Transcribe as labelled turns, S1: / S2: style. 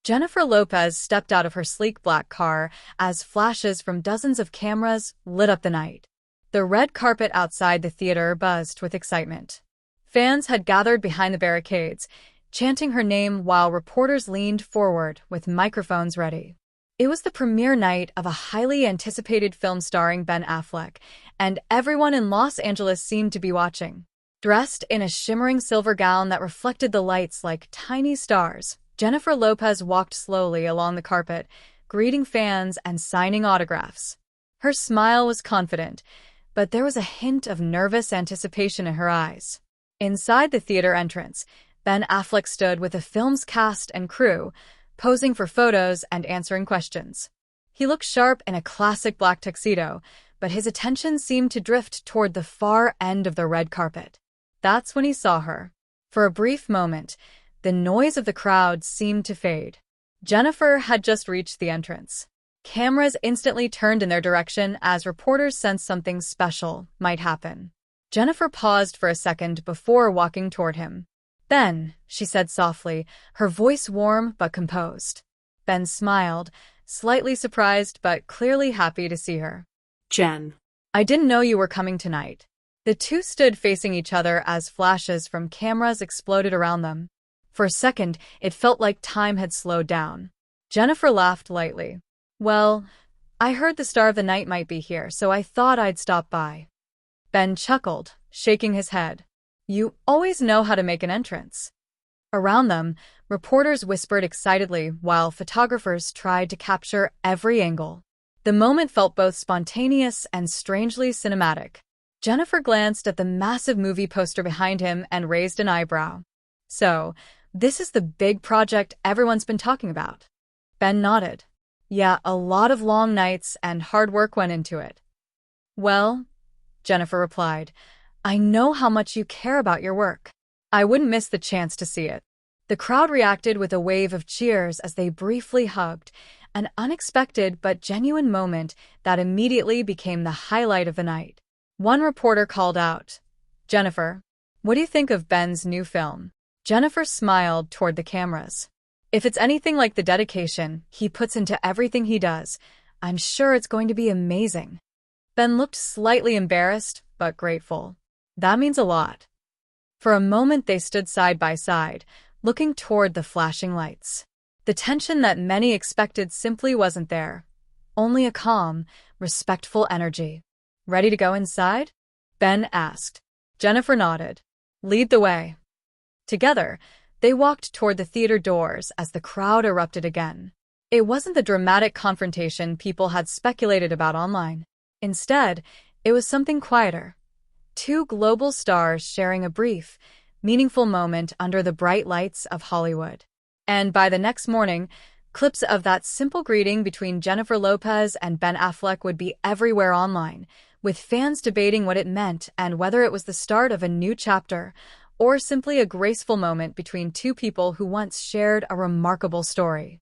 S1: Jennifer Lopez stepped out of her sleek black car as flashes from dozens of cameras lit up the night. The red carpet outside the theater buzzed with excitement. Fans had gathered behind the barricades, chanting her name while reporters leaned forward with microphones ready. It was the premiere night of a highly anticipated film starring Ben Affleck, and everyone in Los Angeles seemed to be watching. Dressed in a shimmering silver gown that reflected the lights like tiny stars, Jennifer Lopez walked slowly along the carpet, greeting fans and signing autographs. Her smile was confident, but there was a hint of nervous anticipation in her eyes. Inside the theater entrance, Ben Affleck stood with the film's cast and crew, posing for photos and answering questions. He looked sharp in a classic black tuxedo, but his attention seemed to drift toward the far end of the red carpet. That's when he saw her. For a brief moment, the noise of the crowd seemed to fade. Jennifer had just reached the entrance. Cameras instantly turned in their direction as reporters sensed something special might happen. Jennifer paused for a second before walking toward him. "Ben," she said softly, her voice warm but composed. Ben smiled, slightly surprised but clearly happy to see her.
S2: "Jen.
S1: "I didn't know you were coming tonight." The two stood facing each other as flashes from cameras exploded around them. For a second, it felt like time had slowed down. Jennifer laughed lightly. "Well, I heard the star of the night might be here, so I thought I'd stop by." Ben chuckled, shaking his head. "You always know how to make an entrance." Around them, reporters whispered excitedly while photographers tried to capture every angle. The moment felt both spontaneous and strangely cinematic. Jennifer glanced at the massive movie poster behind him and raised an eyebrow. "So, this is the big project everyone's been talking about?" Ben nodded. "Yeah, a lot of long nights and hard work went into it." "Well," Jennifer replied, "I know how much you care about your work. I wouldn't miss the chance to see it." The crowd reacted with a wave of cheers as they briefly hugged, an unexpected but genuine moment that immediately became the highlight of the night. One reporter called out, "Jennifer, what do you think of Ben's new film?" Jennifer smiled toward the cameras. "If it's anything like the dedication he puts into everything he does, I'm sure it's going to be amazing." Ben looked slightly embarrassed, but grateful. "That means a lot." For a moment they stood side by side, looking toward the flashing lights. The tension that many expected simply wasn't there. Only a calm, respectful energy. "Ready to go inside?" Ben asked. Jennifer nodded. "Lead the way." Together, they walked toward the theater doors as the crowd erupted again. It wasn't the dramatic confrontation people had speculated about online. Instead, it was something quieter. Two global stars sharing a brief, meaningful moment under the bright lights of Hollywood. And by the next morning, clips of that simple greeting between Jennifer Lopez and Ben Affleck would be everywhere online, with fans debating what it meant and whether it was the start of a new chapter or simply a graceful moment between two people who once shared a remarkable story.